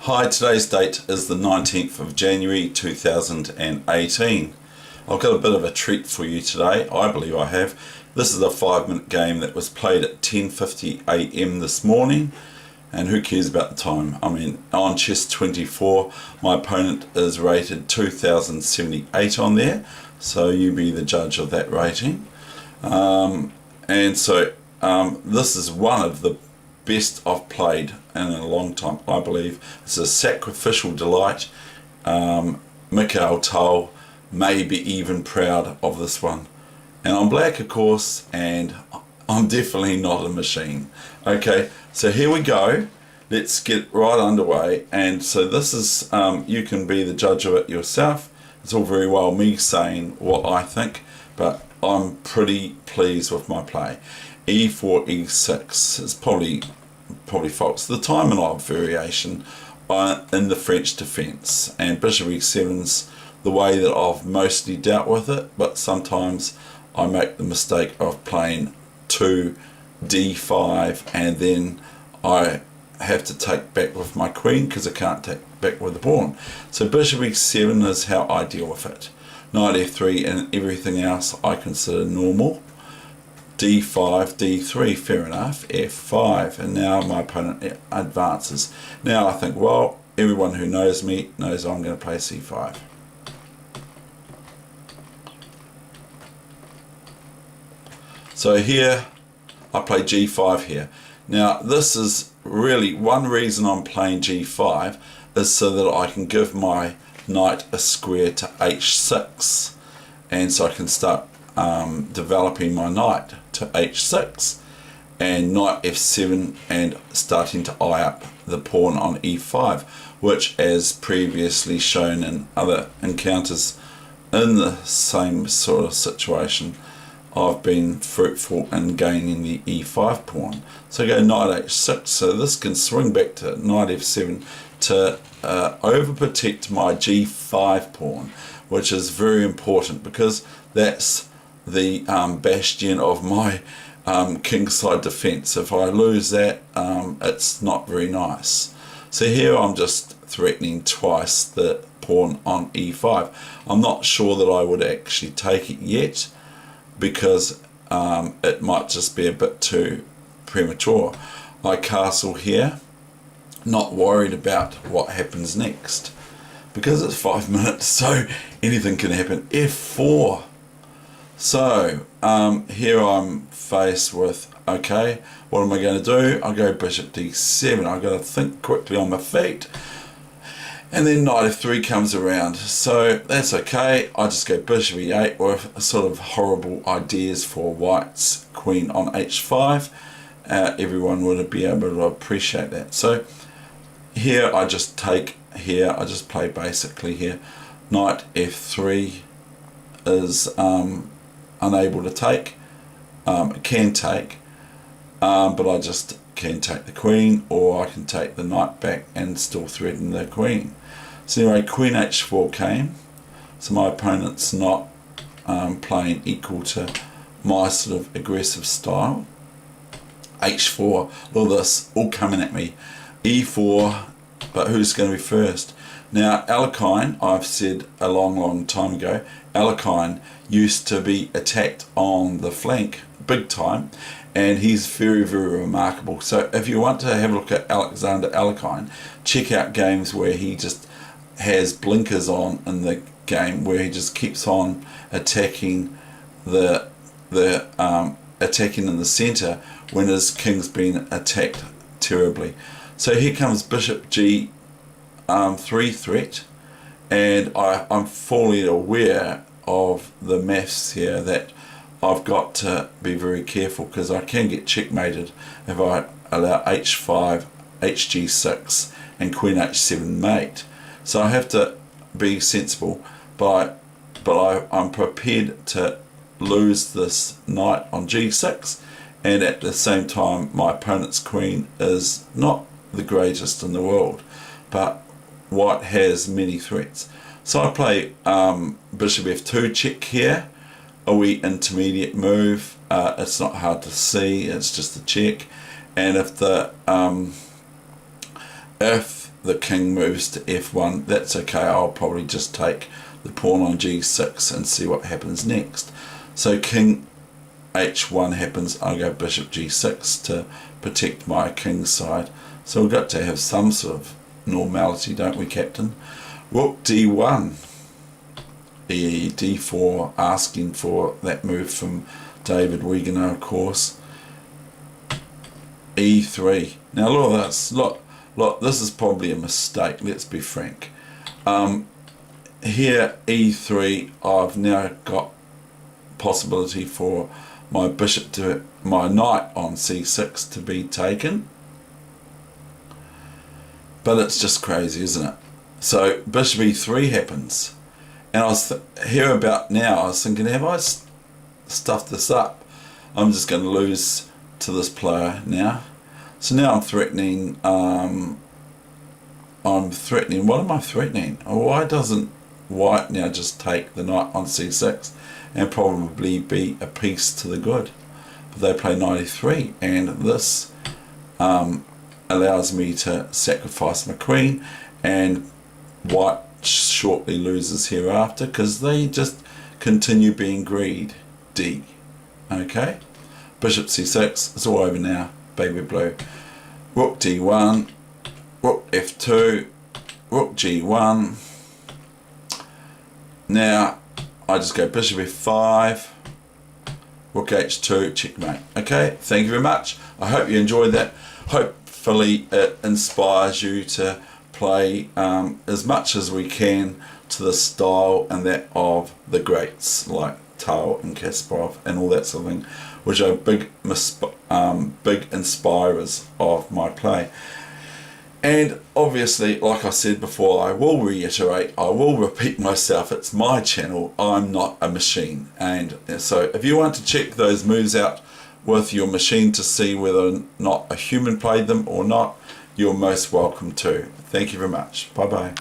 Hi, today's date is the 19th of January 2018. I've got a bit of a treat for you today, I believe I have. This is a 5-minute game that was played at 10:50 AM this morning, and who cares about the time? I mean, on Chess24, my opponent is rated 2078 on there, so you be the judge of that rating. This is one of the best I've played in a long time, I believe. It's a Sacrificial delight. Mikhail Tal may be even proud of this one. And I'm black, of course, and I'm definitely not a machine. Okay, so here we go. Let's get right underway. And so this is, you can be the judge of it yourself. It's all very well me saying what I think, but I'm pretty pleased with my play. E4, E6 is probably false. The time and odd variation in the French defence, and Bishop E7's the way that I've mostly dealt with it, but sometimes I make the mistake of playing 2 D5 and then I have to take back with my queen because I can't take back with the pawn. So Bishop E7 is how I deal with it. Knight F3 and everything else I consider normal. D5, D3, fair enough, F5, and now my opponent advances. Now I think, well, everyone who knows me knows I'm going to play C5. So here, I play G5 here. Now this is really, one reason I'm playing G5 is so that I can give my knight a square to H6, and so I can start developing my knight to H6 and knight F7 and starting to eye up the pawn on E5, which, as previously shown in other encounters in the same sort of situation, I've been fruitful in gaining the E5 pawn. So I go knight H6, so this can swing back to knight F7 to overprotect my G5 pawn, which is very important because that's the bastion of my kingside defense. If I lose that, it's not very nice. So here I'm just threatening twice the pawn on E5. I'm not sure that I would actually take it yet because it might just be a bit too premature. I castle here, not worried about what happens next because it's 5 minutes, so anything can happen. F4. So here I'm faced with, okay, what am I going to do? I'll go bishop d7. I've got to think quickly on my feet, and then knight f3 comes around, so that's okay. I just go bishop e8 with sort of horrible ideas for white's queen on h5. Everyone would be able to appreciate that. So here I just take, here I just play basically here knight f3 is unable to take, can take, but I just can take the queen, or I can take the knight back and still threaten the queen. So anyway, queen h4 came, so my opponent's not playing equal to my sort of aggressive style. h4, look at this, all coming at me. e4, but who's going to be first? Now Alekhine, I've said a long time ago, Alekhine used to be attacked on the flank big time, and he's very remarkable. So if you want to have a look at Alexander Alekhine, check out games where he just has blinkers on in the game, where he just keeps on attacking attacking in the center when his king's been attacked terribly. So here comes bishop G3 threat, and I'm fully aware of the maths here that I've got to be very careful because I can get checkmated if I allow h5, hg6 and queen h7 mate. So I have to be sensible, but I'm prepared to lose this knight on g6, and at the same time my opponent's queen is not the greatest in the world, but white has many threats. So I play bishop f2 check here, a wee intermediate move. It's not hard to see, it's just a check. And if the king moves to f1, that's okay. I'll probably just take the pawn on g6 and see what happens next. So king h1 happens, I'll go bishop g6 to protect my king's side. So we've got to have some sort of normality, don't we, Captain? Rook d1, d4, asking for that move from David Weegenaar, of course. e3. Now look at this, look, this is probably a mistake, let's be frank. Here, e3, I've now got possibility for my bishop to, my knight on c6 to be taken. But it's just crazy, isn't it? So bishop e3 happens. And I was here about now, I was thinking, have I stuffed this up? I'm just going to lose to this player now. So now I'm threatening, what am I threatening? Why doesn't white now just take the knight on c6 and probably be a piece to the good? But they play knight e3, and this allows me to sacrifice my queen, and white shortly loses hereafter because they just continue being greedy. Okay, bishop c6, it's all over now, baby blue. Rook d1, rook f2, rook g1. Now I just go bishop f5, rook h2, checkmate. Okay, thank you very much. I hope you enjoyed that. Hopefully it inspires you to play as much as we can to the style and that of the greats like Tal and Kasparov and all that sort of thing, which are big inspirers of my play. And obviously, like I said before, I will reiterate, I will repeat myself, it's my channel, I'm not a machine. And so if you want to check those moves out with your machine to see whether or not a human played them or not, you're most welcome to. Thank you very much. Bye bye.